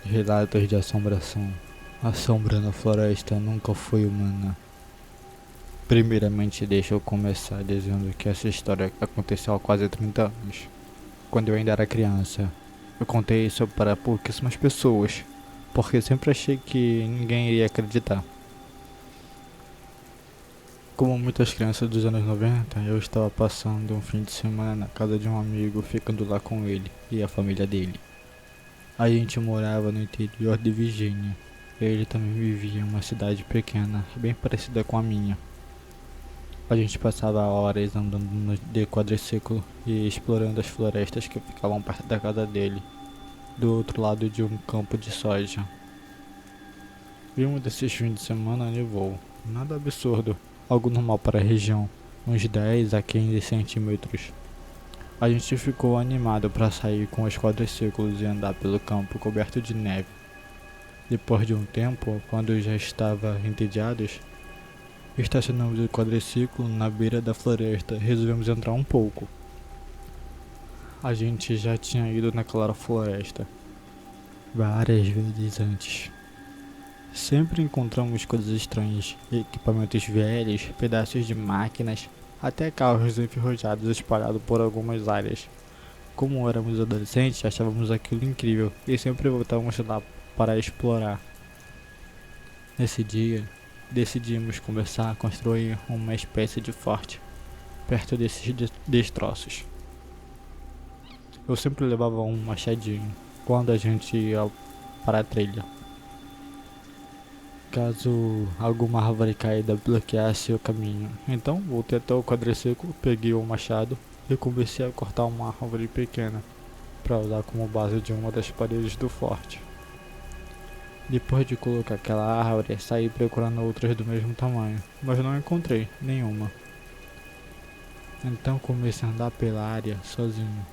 Relatos de assombração. A sombra na floresta nunca foi humana. Primeiramente, deixa eu começar dizendo que essa história aconteceu há quase 30 anos. Quando eu ainda era criança, eu contei isso para pouquíssimas pessoas, porque sempre achei que ninguém iria acreditar. Como muitas crianças dos anos 90, eu estava passando um fim de semana na casa de um amigo, ficando lá com ele e a família dele. A gente morava no interior de Virgínia. Ele também vivia em uma cidade pequena, bem parecida com a minha. A gente passava horas andando de quadriciclo e explorando as florestas que ficavam perto da casa dele, do outro lado de um campo de soja. E um desses fins de semana nevou. Nada absurdo, algo normal para a região, uns 10 a 15 centímetros. A gente ficou animado para sair com os quadriciclos e andar pelo campo coberto de neve. Depois de um tempo, quando já estava entediados, estacionamos o quadriciclo na beira da floresta e resolvemos entrar um pouco. A gente já tinha ido naquela floresta várias vezes antes. Sempre encontramos coisas estranhas, equipamentos velhos, pedaços de máquinas, até carros enferrujados espalhados por algumas áreas. Como éramos adolescentes, achávamos aquilo incrível e sempre voltávamos lá para explorar. Nesse dia, decidimos começar a construir uma espécie de forte perto desses destroços. Eu sempre levava um machadinho quando a gente ia para a trilha, caso alguma árvore caída bloqueasse o caminho. Então voltei até o quadriciclo, peguei o machado e comecei a cortar uma árvore pequena para usar como base de uma das paredes do forte. Depois de colocar aquela árvore, saí procurando outras do mesmo tamanho, mas não encontrei nenhuma. Então comecei a andar pela área sozinho,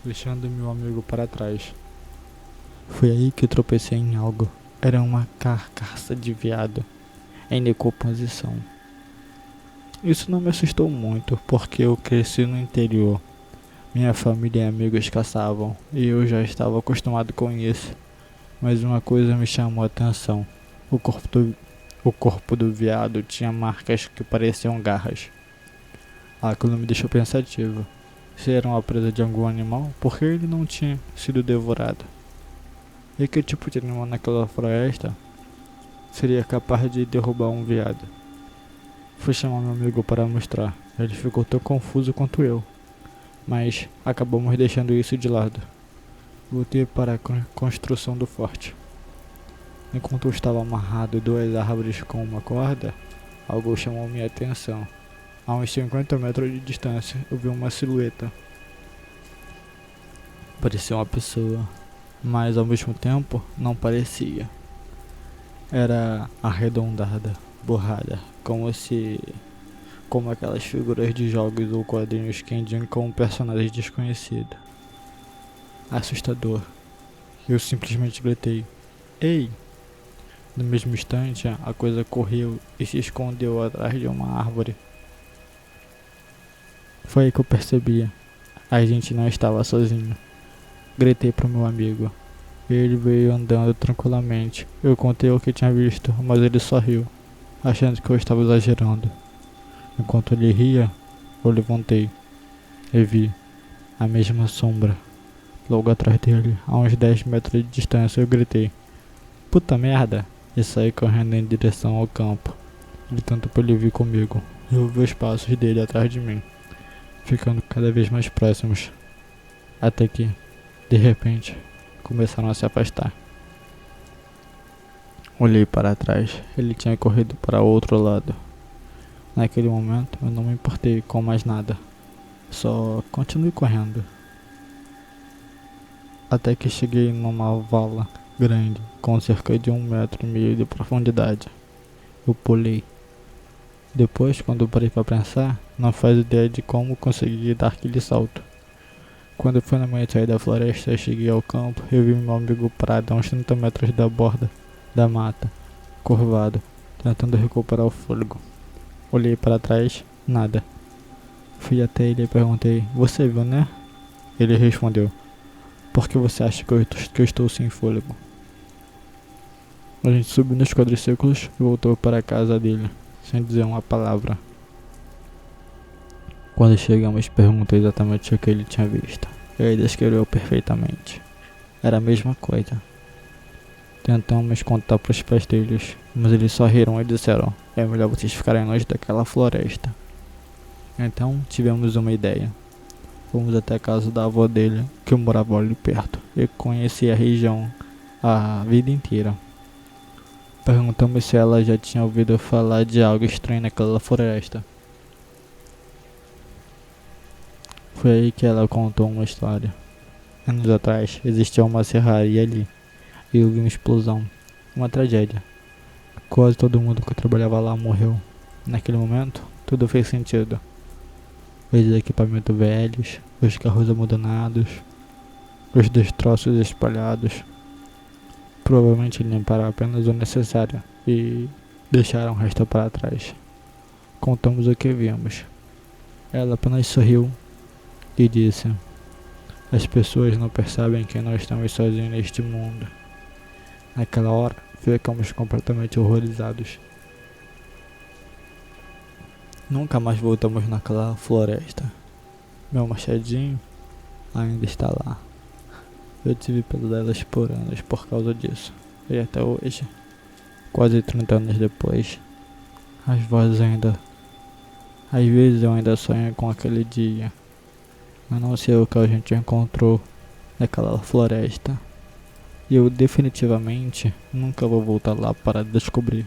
deixando meu amigo para trás. Foi aí que tropecei em algo. Era uma carcaça de veado em decomposição. Isso não me assustou muito, porque eu cresci no interior. Minha família e amigos caçavam, e eu já estava acostumado com isso. Mas uma coisa me chamou a atenção. O corpo do veado tinha marcas que pareciam garras. Aquilo me deixou pensativo. Se era uma presa de algum animal, por que ele não tinha sido devorado? E que tipo de animal naquela floresta seria capaz de derrubar um veado? Fui chamar meu amigo para mostrar. Ele ficou tão confuso quanto eu, mas acabamos deixando isso de lado. Voltei para a construção do forte. Enquanto eu estava amarrado em duas árvores com uma corda, algo chamou minha atenção. A uns 50 metros de distância, eu vi uma silhueta. Parecia uma pessoa, mas ao mesmo tempo não parecia. Era arredondada, borrada, como aquelas figuras de jogos ou quadrinhos que indicam um personagem desconhecido. Assustador. Eu simplesmente gritei: "Ei!" No mesmo instante, a coisa correu e se escondeu atrás de uma árvore. Foi aí que eu percebi. A gente não estava sozinho. Gritei pro meu amigo. Ele veio andando tranquilamente. Eu contei o que tinha visto, mas ele só riu, achando que eu estava exagerando. Enquanto ele ria, eu levantei e vi a mesma sombra logo atrás dele, a uns 10 metros de distância. Eu gritei: "Puta merda!" E saí correndo em direção ao campo, gritando para ele vir comigo. Eu ouvi os passos dele atrás de mim, ficando cada vez mais próximos, até que, de repente, começaram a se afastar. Olhei para trás, ele tinha corrido para o outro lado. Naquele momento, eu não me importei com mais nada, só continuei correndo. Até que cheguei numa vala grande, com cerca de 1,5 metros de profundidade. Eu pulei. Depois, quando parei para pensar, não faz ideia de como consegui dar aquele salto. Quando finalmente saí da floresta e cheguei ao campo, eu vi meu amigo parado a uns 30 metros da borda da mata, curvado, tentando recuperar o fôlego. Olhei para trás, nada. Fui até ele e perguntei: "Você viu, né?" Ele respondeu: Por que você acha que eu estou sem fôlego? A gente subiu nos quadriciclos e voltou para a casa dele, sem dizer uma palavra. Quando chegamos, perguntei exatamente o que ele tinha visto. Ele descreveu perfeitamente. Era a mesma coisa. Tentamos contar para os pais deles, mas eles só riram e disseram: é melhor vocês ficarem longe daquela floresta. Então tivemos uma ideia. Fomos até a casa da avó dele, que morava ali perto, e conhecia a região a vida inteira. Perguntamos se ela já tinha ouvido falar de algo estranho naquela floresta. Foi aí que ela contou uma história. Anos atrás, existia uma serraria ali, e houve uma explosão, uma tragédia. Quase todo mundo que trabalhava lá morreu. Naquele momento, tudo fez sentido. Os equipamentos velhos, os carros abandonados, os destroços espalhados. Provavelmente limparam apenas o necessário e deixaram o resto para trás. Contamos o que vimos. Ela apenas sorriu e disse: as pessoas não percebem que nós estamos sozinhos neste mundo. Naquela hora, ficamos completamente horrorizados. Nunca mais voltamos naquela floresta. Meu machadinho ainda está lá. Eu tive pesadelos por anos por causa disso. E até hoje, quase 30 anos depois, as vozes ainda... Às vezes eu ainda sonho com aquele dia. Eu não sei o que a gente encontrou naquela floresta. E eu definitivamente nunca vou voltar lá para descobrir.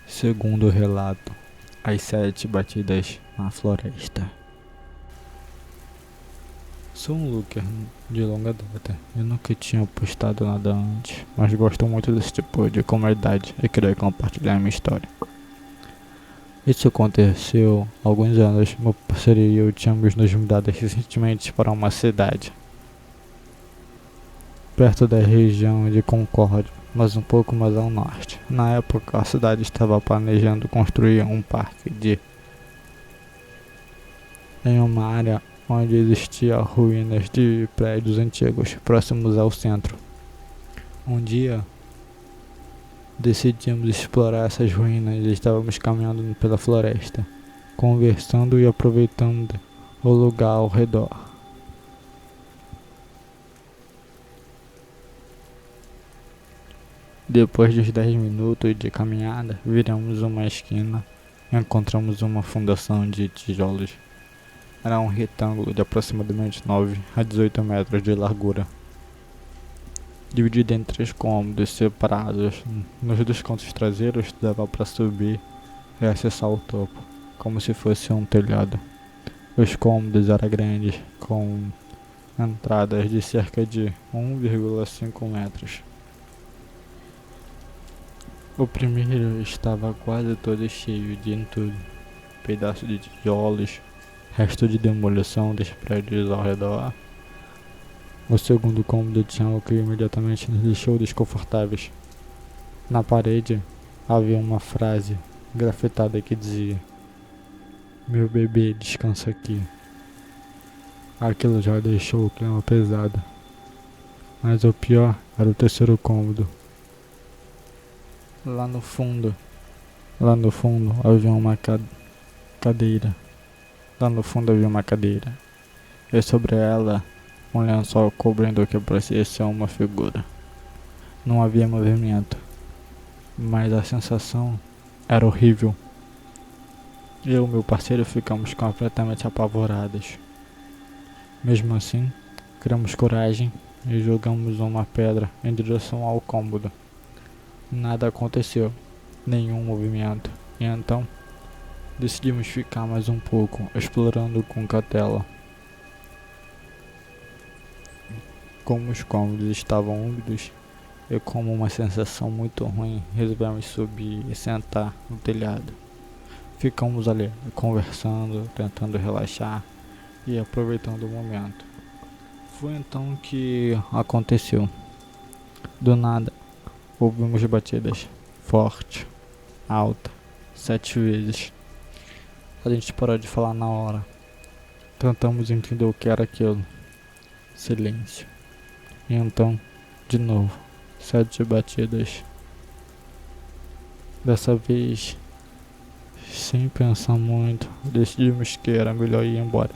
Segundo o relato, as 7 batidas na floresta. Sou um looker de longa data. Eu nunca tinha postado nada antes, mas gosto muito desse tipo de comunidade e queria compartilhar minha história. Isso aconteceu há alguns anos. Meu parceiro e eu tínhamos nos mudado recentemente para uma cidade perto da região de Concórdia, mas um pouco mais ao norte. Na época, a cidade estava planejando construir um parque em uma área onde existiam ruínas de prédios antigos próximos ao centro. Um dia, decidimos explorar essas ruínas e estávamos caminhando pela floresta, conversando e aproveitando o lugar ao redor. Depois de 10 minutos de caminhada, viramos uma esquina e encontramos uma fundação de tijolos. Era um retângulo de aproximadamente 9 a 18 metros de largura, dividido em 3 cômodos separados. Nos 2 cômodos traseiros dava para subir e acessar o topo, como se fosse um telhado. Os cômodos eram grandes, com entradas de cerca de 1,5 metros. O primeiro estava quase todo cheio de entulho, pedaços de tijolos, resto de demolição dos prédios ao redor. O segundo cômodo tinha algo que imediatamente nos deixou desconfortáveis. Na parede havia uma frase grafitada que dizia: meu bebê descansa aqui. Aquilo já deixou o clima pesado. Mas o pior era o terceiro cômodo. Lá no fundo havia uma cadeira. Lá no fundo havia uma cadeira. E sobre ela, um lençol cobrindo o que parecia ser uma figura. Não havia movimento, mas a sensação era horrível. Eu e meu parceiro ficamos completamente apavorados. Mesmo assim, criamos coragem e jogamos uma pedra em direção ao cômodo. Nada aconteceu, nenhum movimento, e então decidimos ficar mais um pouco, explorando com cautela. Como os cômodos estavam úmidos e como uma sensação muito ruim, resolvemos subir e sentar no telhado. Ficamos ali, conversando, tentando relaxar e aproveitando o momento. Foi então que aconteceu. Do nada, ouvimos batidas forte, alta, 7 vezes. A gente parou de falar na hora. Tentamos entender o que era aquilo. Silêncio. E então, de novo, 7 batidas. Dessa vez, sem pensar muito, decidimos que era melhor ir embora.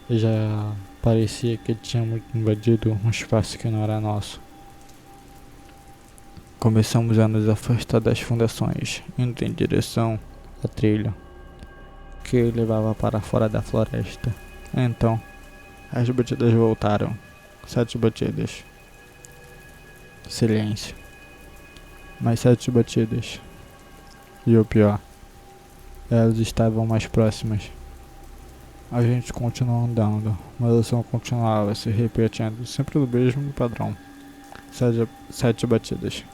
E já parecia que tínhamos invadido um espaço que não era nosso. Começamos a nos afastar das fundações, indo em direção à trilha que levava para fora da floresta. Então, as batidas voltaram. 7 batidas. Silêncio. Mais 7 batidas. E o pior, elas estavam mais próximas. A gente continuou andando, mas o som continuava se repetindo, sempre do mesmo padrão. 7 batidas.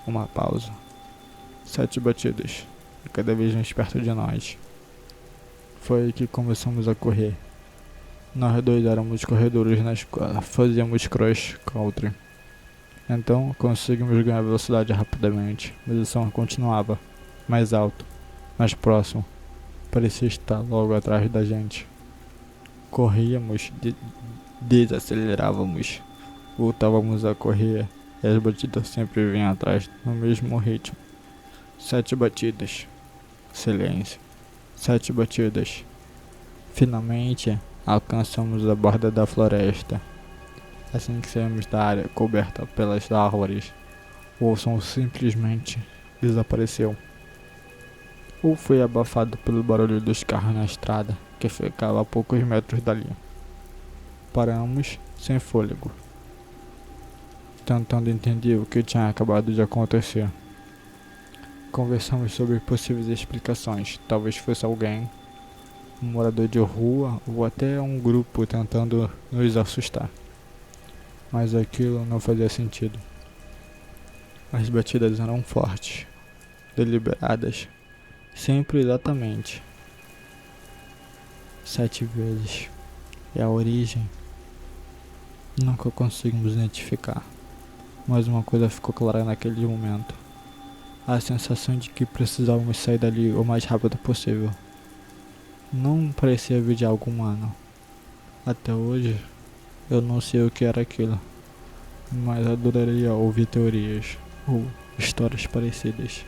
Uma pausa. 7 batidas. E cada vez mais perto de nós. Foi aí que começamos a correr. Nós dois éramos corredores na escola, fazíamos cross country. Então conseguimos ganhar velocidade rapidamente, mas o som continuava, mais alto, mais próximo, parecia estar logo atrás da gente. Corríamos, desacelerávamos, voltávamos a correr e as batidas sempre vinham atrás no mesmo ritmo. 7 batidas, silêncio, 7 batidas. Finalmente alcançamos a borda da floresta. Assim que saímos da área coberta pelas árvores, o som simplesmente desapareceu. Ou foi abafado pelo barulho dos carros na estrada, que ficava a poucos metros dali. Paramos sem fôlego, tentando entender o que tinha acabado de acontecer. Conversamos sobre possíveis explicações. Talvez fosse alguém, um morador de rua ou até um grupo tentando nos assustar. Mas aquilo não fazia sentido. As batidas eram fortes, deliberadas, sempre exatamente 7 vezes. E a origem nunca conseguimos identificar. Mas uma coisa ficou clara naquele momento: a sensação de que precisávamos sair dali o mais rápido possível. Não parecia vir de algo humano. Até hoje, eu não sei o que era aquilo, mas adoraria ouvir teorias ou histórias parecidas.